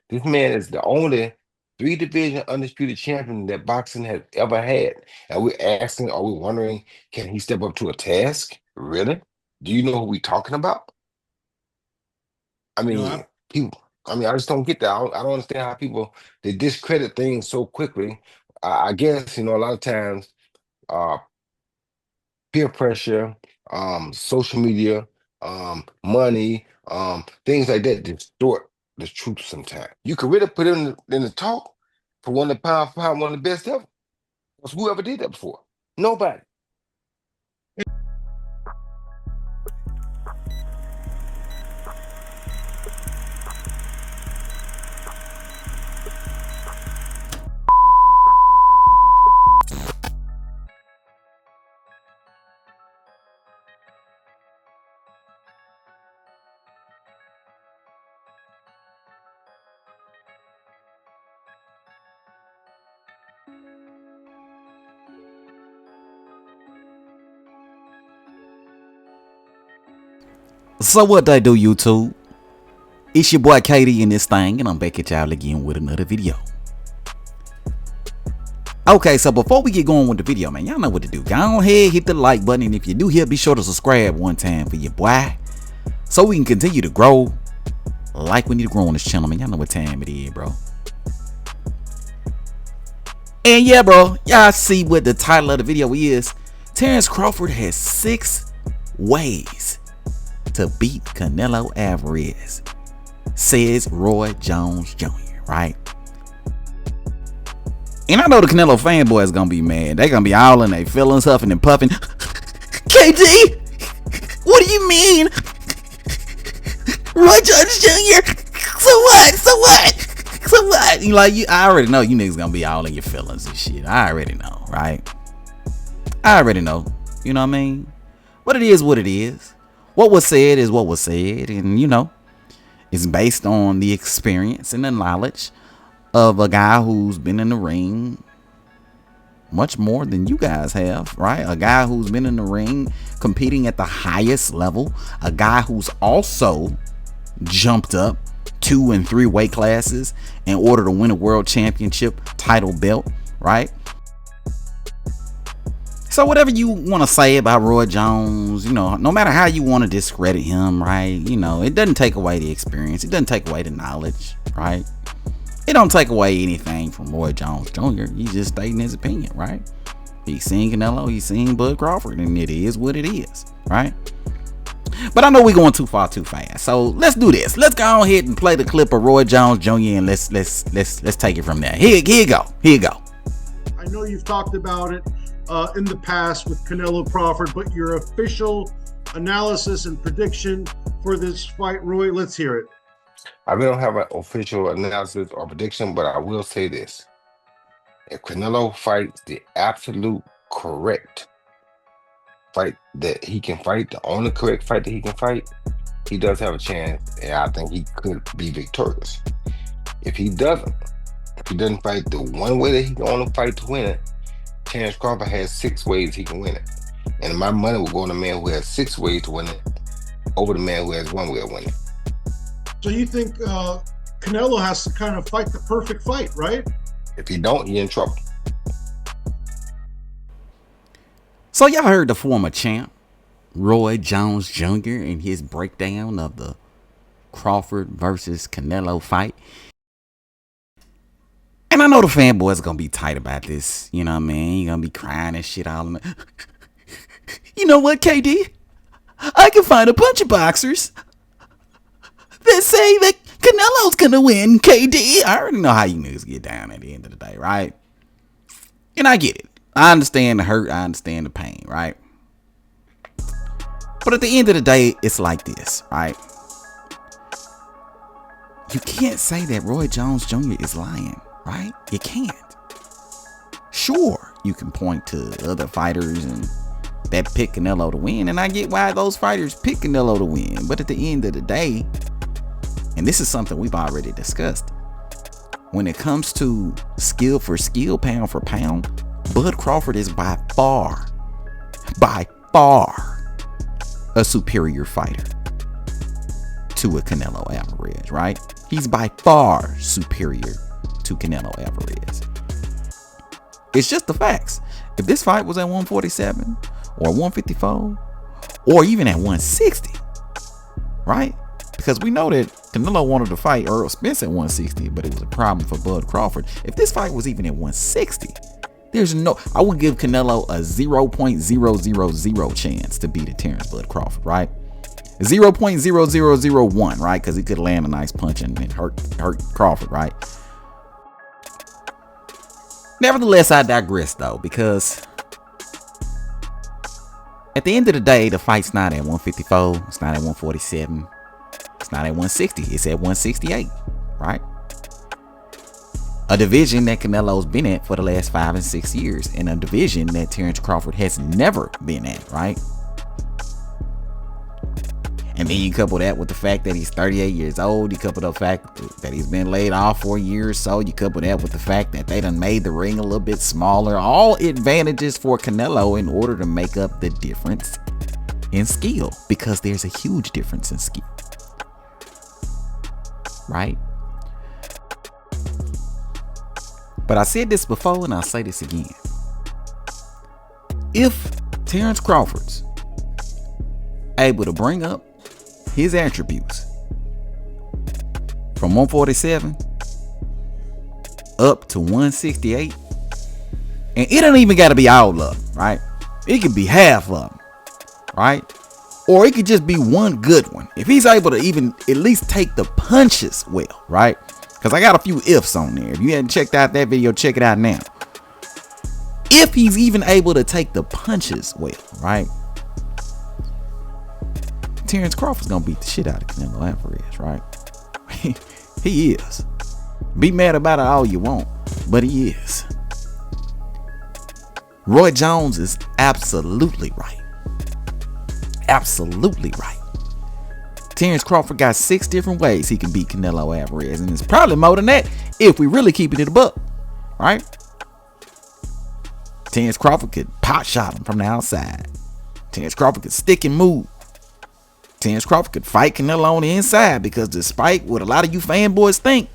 This man is the only three-division undisputed champion that boxing has ever had. And we're asking, are we wondering, can he step up to a task? Really? Do you know who we talking about? I You know, mean, I, people. I mean, I just don't get that. I don't understand how people they discredit things so quickly. I guess a lot of times, uh, peer pressure, social media, money, things like that distort the truth sometimes. You could really put it in the talk for one of the pound for pound, one of the best ever. Because whoever did that before? Nobody. So what they do, YouTube? It's your boy Katie in this thing, and I'm back at y'all again with another video. Okay, so before we get going with the video, man, y'all know what to do. Go ahead, hit the like button, and if you're new here, be sure to subscribe one time for your boy, so we can continue to grow like we need to grow on this channel, man. Y'all know what time it is, bro. And yeah, bro, y'all see what the title of the video is. Terence Crawford has 6 ways to beat Canelo Alvarez, says Roy Jones Jr., right? And I know the Canelo fanboys is gonna be mad. They gonna be all in their feelings, huffing and puffing. KD, what do you mean? Roy Jones Jr. So what? So what? So what? I already know you niggas gonna be all in your feelings and shit. I already know, right? I already know. You know what I mean? But it is what it is. What was said is what was said, and it's based on the experience and the knowledge of a guy who's been in the ring much more than you guys have, right? A guy who's been in the ring competing at the highest level, a guy who's also jumped up 2 and 3 weight classes in order to win a world championship title belt, right? So whatever you want to say about Roy Jones, no matter how you want to discredit him, right? It doesn't take away the experience. It doesn't take away the knowledge, right? It don't take away anything from Roy Jones Jr. He's just stating his opinion, right? He's seen Canelo, he's seen Bud Crawford, and it is what it is, right? But I know we're going too far too fast, so let's do this. Let's go ahead and play the clip of Roy Jones Jr. and let's take it from there. Here you go. Here you go. I know you've talked about it in the past with Canelo Crawford, but your official analysis and prediction for this fight, Roy, let's hear it. I really don't have an official analysis or prediction, but I will say this. If Canelo fights the absolute correct fight that he can fight, the only correct fight that he can fight, he does have a chance, and I think he could be victorious. If he doesn't fight the one way that he can only fight to win it, Terence Crawford has 6 ways he can win it. And my money will go on the man who has 6 ways to win it over the man who has 1 way of winning. So you think Canelo has to kind of fight the perfect fight, right? If he don't, he in trouble. So y'all heard the former champ, Roy Jones Jr. in his breakdown of the Crawford versus Canelo fight. And I know the fanboys gonna be tight about this. You know what I mean? You're gonna be crying and shit all in the... You know what, KD? I can find a bunch of boxers that say that Canelo's gonna win, KD. I already know how you niggas get down at the end of the day, right? And I get it. I understand the hurt. I understand the pain, right? But at the end of the day, it's like this, right? You can't say that Roy Jones Jr. is lying, right? You can't. Sure, you can point to other fighters and that pick Canelo to win, and I get why those fighters pick Canelo to win. But at the end of the day, and this is something we've already discussed, when it comes to skill for skill, pound for pound, Bud Crawford is by far a superior fighter to a Canelo Alvarez, right? He's by far superior to Canelo Alvarez. It's just the facts. If this fight was at 147 or 154 or even at 160, right? Because we know that Canelo wanted to fight Earl Spence at 160, but it was a problem for Bud Crawford. If this fight was even at 160, I would give Canelo a 0.000 chance to beat a Terence Bud Crawford, right? 0.0001, right? Because he could land a nice punch and hurt Crawford, right? Nevertheless, I digress though, because at the end of the day, the fight's not at 154, it's not at 147, it's not at 160, it's at 168, right? A division that Canelo's been at for the last 5 and 6 years, and a division that Terence Crawford has never been at, right? And then you couple that with the fact that he's 38 years old. You couple the fact that he's been laid off for a year or so. You couple that with the fact that they done made the ring a little bit smaller. All advantages for Canelo in order to make up the difference in skill. Because there's a huge difference in skill. Right? But I said this before and I'll say this again. If Terence Crawford's able to bring up his attributes from 147 up to 168, and it don't even got to be all of them, right? It could be half of them, right? Or it could just be one good one. If he's able to even at least take the punches well, right? Because I got a few ifs on there. If you hadn't checked out that video, check it out now. If he's even able to take the punches well, right? Terence Crawford's gonna beat the shit out of Canelo Alvarez, right? He is. Be mad about it all you want, but he is. Roy Jones is absolutely right. Absolutely right. Terence Crawford got 6 different ways he can beat Canelo Alvarez, and it's probably more than that if we really keep it a buck, right? Terence Crawford could pot shot him from the outside. Terence Crawford could stick and move. Terence Crawford could fight Canelo on the inside, because despite what a lot of you fanboys think,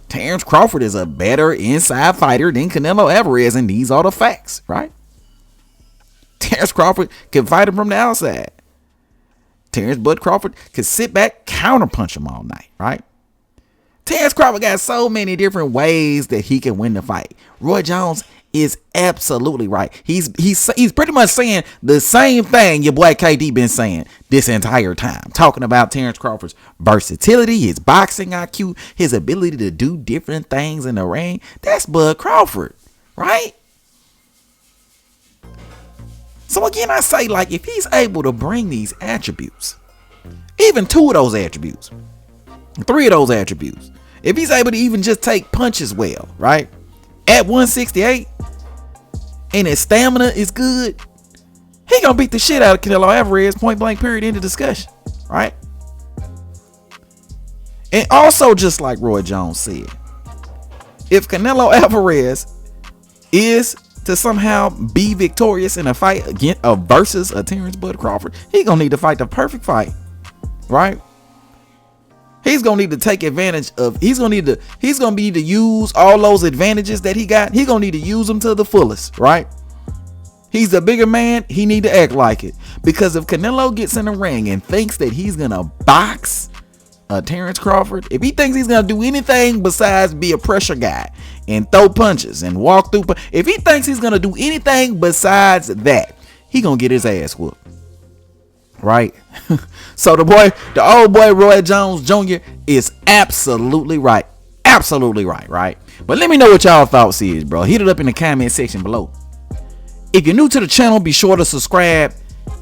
Terence Crawford is a better inside fighter than Canelo Alvarez, and these are the facts, right? Terence Crawford can fight him from the outside. Terence Bud Crawford could sit back, counterpunch him all night, right? Terence Crawford got so many different ways that he can win the fight. Roy Jones is absolutely right. He's pretty much saying the same thing your boy KD been saying this entire time, talking about Terence Crawford's versatility, his boxing IQ, his ability to do different things in the ring. That's Bud Crawford, right? So again, I say, like, if he's able to bring these attributes, even 2 of those attributes, 3 of those attributes, if he's able to even just take punches well, right, at 168, and his stamina is good, he gonna beat the shit out of Canelo Alvarez, point blank period, end of discussion, right? And also, just like Roy Jones said, if Canelo Alvarez is to somehow be victorious in a fight against versus a Terence Bud Crawford, he gonna need to fight the perfect fight, right? He's gonna need to take advantage of. He's gonna need to use all those advantages that he got. He's gonna need to use them to the fullest, right? He's the bigger man. He need to act like it, because if Canelo gets in the ring and thinks that he's gonna box Terence Crawford, if he thinks he's gonna do anything besides be a pressure guy and throw punches and walk through, if he thinks he's gonna do anything besides that, he gonna get his ass whooped, right? So the old boy Roy Jones Jr. is absolutely right, right? But let me know what y'all thoughts is, bro. Hit it up in the comment section below. If you're new to the channel, be sure to subscribe,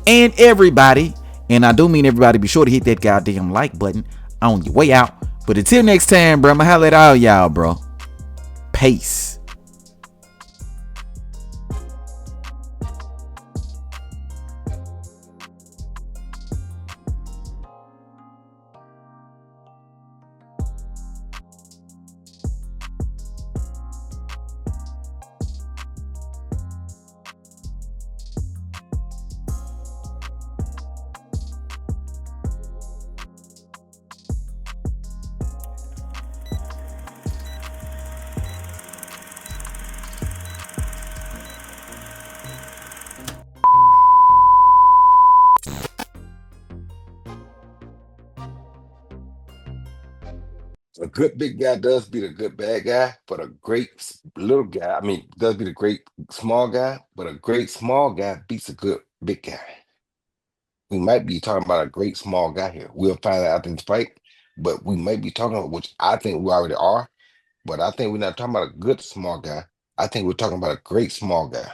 and everybody, and I do mean everybody, be sure to hit that goddamn like button on your way out. But until next time, bro, I'ma holla at all y'all, bro. Peace. good big guy does beat a good bad guy, but a great little guy, I mean, does beat a great small guy, but a great small guy beats a good big guy. We might be talking about a great small guy here. We'll find out after this fight, but we might be talking about, which I think we already are, but I think we're not talking about a good small guy. I think we're talking about a great small guy.